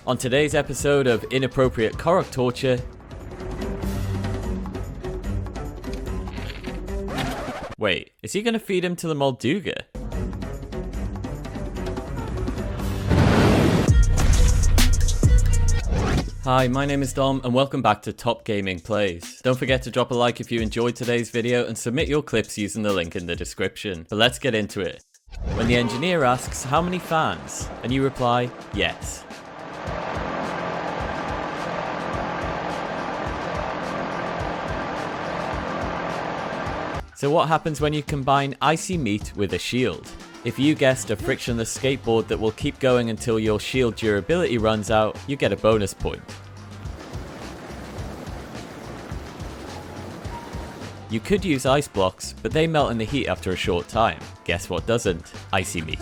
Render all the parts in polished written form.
On today's episode of Inappropriate Korok Torture... Wait, is he gonna feed him to the Molduga? Hi, my name is Dom and welcome back to Top Gaming Plays. Don't forget to drop a like if you enjoyed today's video and submit your clips using the link in the description. But let's get into it. When the engineer asks how many fans, and you reply, yes. So what happens when you combine icy meat with a shield? If you guessed a frictionless skateboard that will keep going until your shield durability runs out, you get a bonus point. You could use ice blocks, but they melt in the heat after a short time. Guess what doesn't? Icy meat.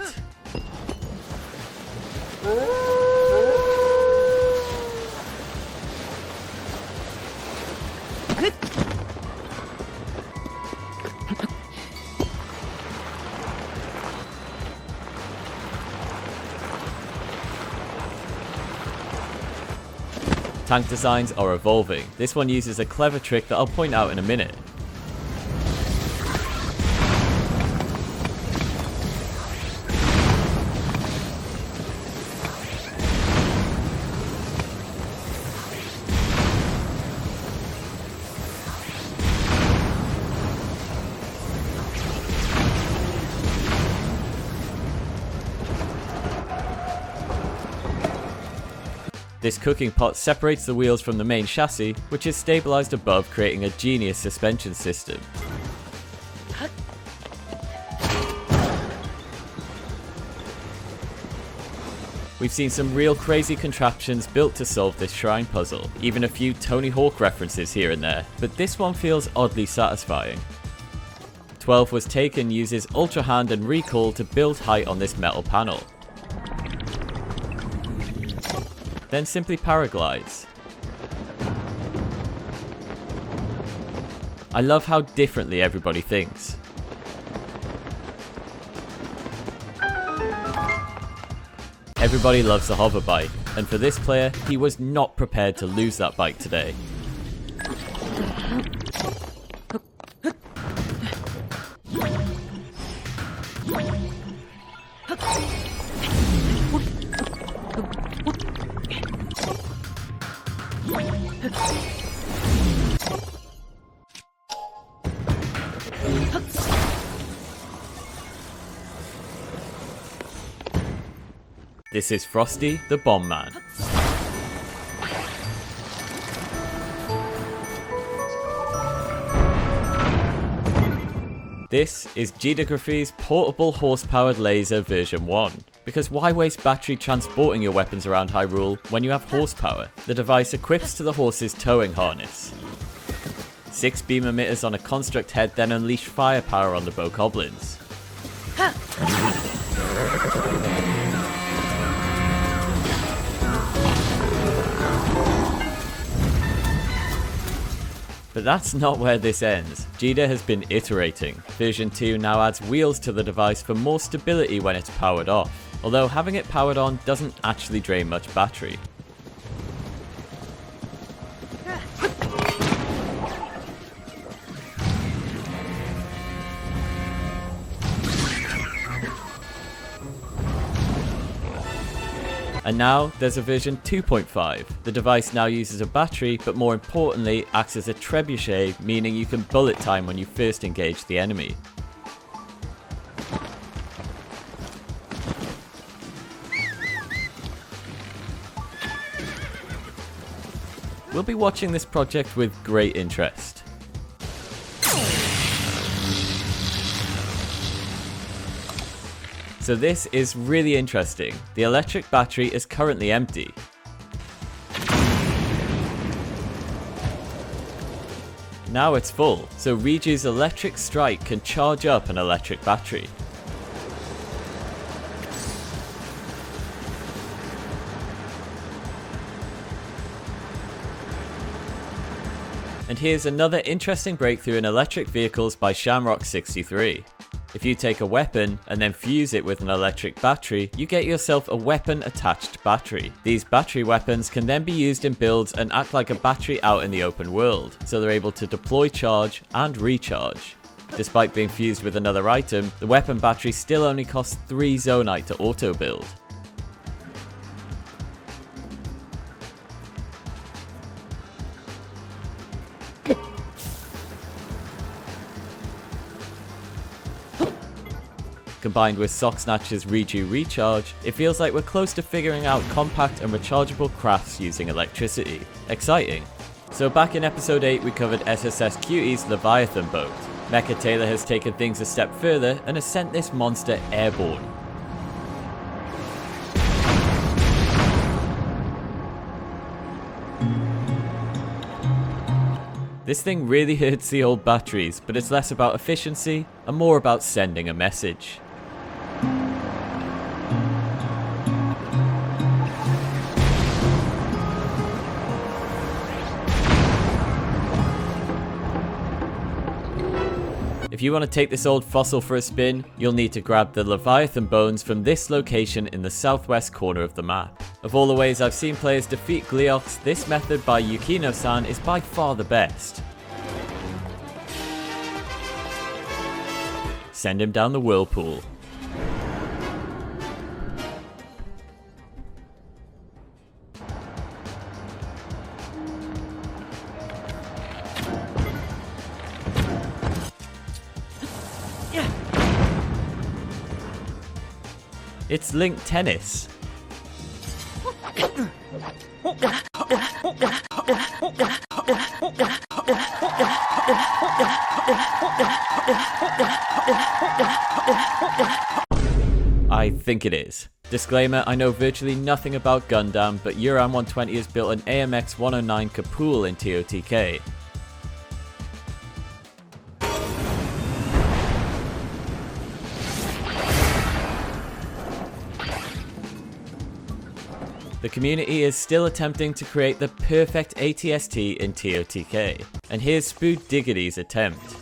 Tank designs are evolving. This one uses a clever trick that I'll point out in a minute. This cooking pot separates the wheels from the main chassis, which is stabilized above, creating a genius suspension system. We've seen some real crazy contraptions built to solve this shrine puzzle, even a few Tony Hawk references here and there, but this one feels oddly satisfying. 12 was taken uses Ultra Hand and Recall to build height on this metal panel. Then simply paraglides. I love how differently everybody thinks. Everybody loves the hover bike, and for this player, he was not prepared to lose that bike today. This is Frosty, the Bomb Man. This is Geography's portable horse-powered laser version 1. Because why waste battery transporting your weapons around Hyrule when you have horsepower? The device equips to the horse's towing harness. 6 beam emitters on a construct head then unleash firepower on the bokoblins. But that's not where this ends. Jida has been iterating. Version 2 now adds wheels to the device for more stability when it's powered off, although having it powered on doesn't actually drain much battery. And now there's a version 2.5. The device now uses a battery, but more importantly acts as a trebuchet, meaning you can bullet time when you first engage the enemy. We'll be watching this project with great interest. So this is really interesting. The electric battery is currently empty. Now it's full, so Riju's electric strike can charge up an electric battery. And here's another interesting breakthrough in electric vehicles by Shamrock63. If you take a weapon and then fuse it with an electric battery, you get yourself a weapon-attached battery. These battery weapons can then be used in builds and act like a battery out in the open world, so they're able to deploy charge and recharge. Despite being fused with another item, the weapon battery still only costs 3 zonite to auto-build. Combined with Sock Snatcher's Reju Recharge, it feels like we're close to figuring out compact and rechargeable crafts using electricity. Exciting! So back in episode 8 we covered SSS Cutie's Leviathan boat. Mecha Taylor has taken things a step further and has sent this monster airborne. This thing really hurts the old batteries, but it's less about efficiency and more about sending a message. If you want to take this old fossil for a spin, you'll need to grab the Leviathan bones from this location in the southwest corner of the map. Of all the ways I've seen players defeat Gleeoks, this method by Yukino-san is by far the best. Send him down the whirlpool. It's Link Tennis. I think it is. Disclaimer, I know virtually nothing about Gundam, but Uran 120 has built an AMX 109 Kapool in TOTK. The community is still attempting to create the perfect ATST in TOTK, and here's Spood Diggity's attempt.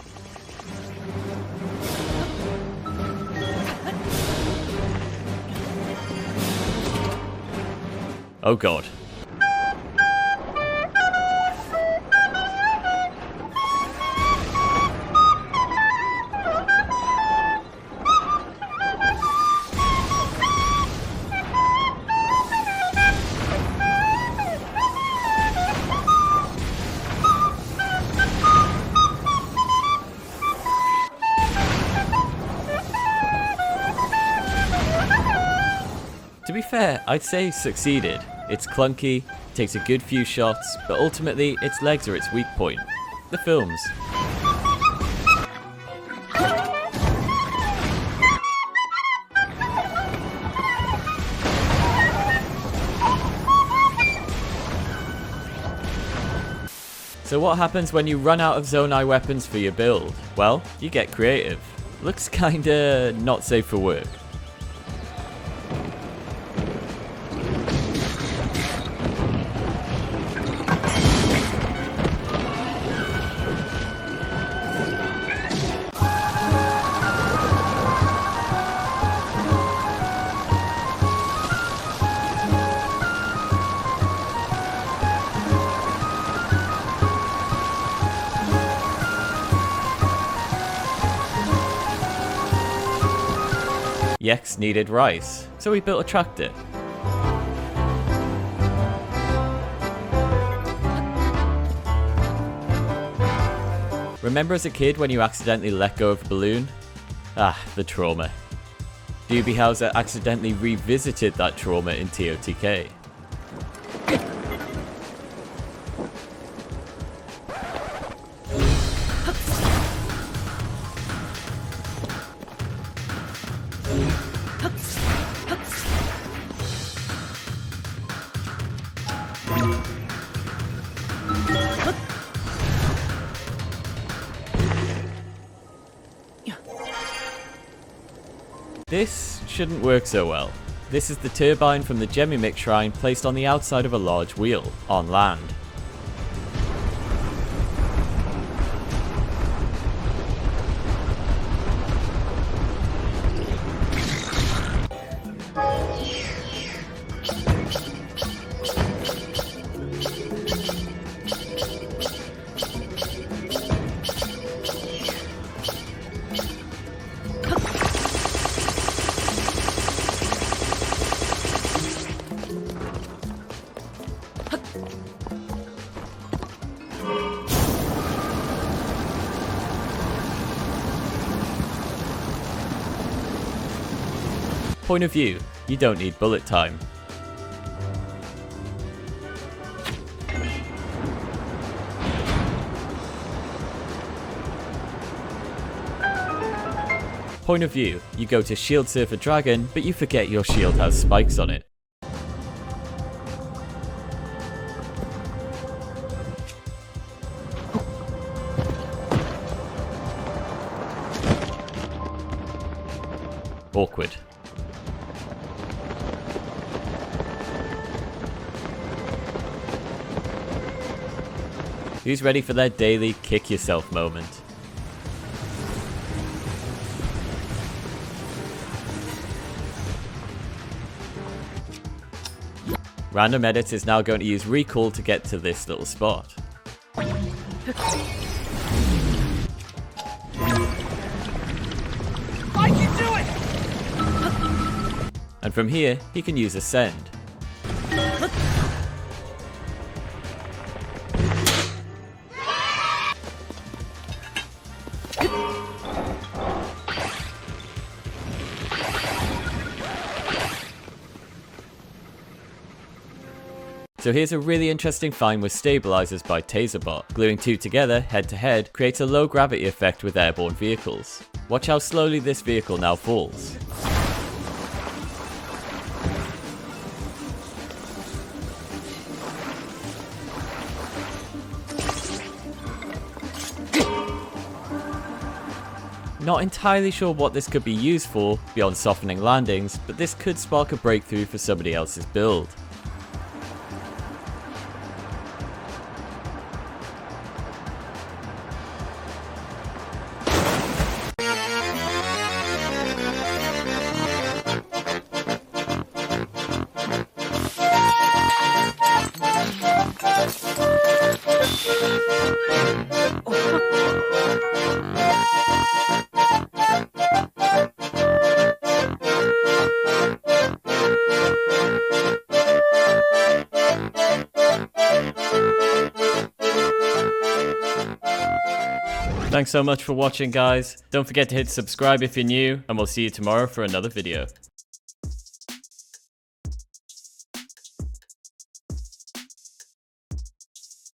Oh god. To be fair, I'd say succeeded. It's clunky, takes a good few shots, but ultimately its legs are its weak point. The films. So what happens when you run out of Zonai weapons for your build? Well, you get creative. Looks kinda not safe for work. Yex needed rice, so he built a tractor. Remember as a kid when you accidentally let go of a balloon? Ah, the trauma. Doobie Howser accidentally revisited that trauma in TOTK. This shouldn't work so well. This is the turbine from the Gemimix shrine placed on the outside of a large wheel, on land. Point of view, you don't need bullet time. Point of view, you go to shield surf a dragon, but you forget your shield has spikes on it. Awkward. Who's ready for their daily kick yourself moment? Random Edit is now going to use recall to get to this little spot. I can do it! And from here, he can use Ascend. So here's a really interesting find with stabilizers by Taserbot. Gluing two together, head to head, creates a low gravity effect with airborne vehicles. Watch how slowly this vehicle now falls. Not entirely sure what this could be used for, beyond softening landings, but this could spark a breakthrough for somebody else's build. Thanks so much for watching, guys. Don't forget to hit subscribe if you're new, and we'll see you tomorrow for another video.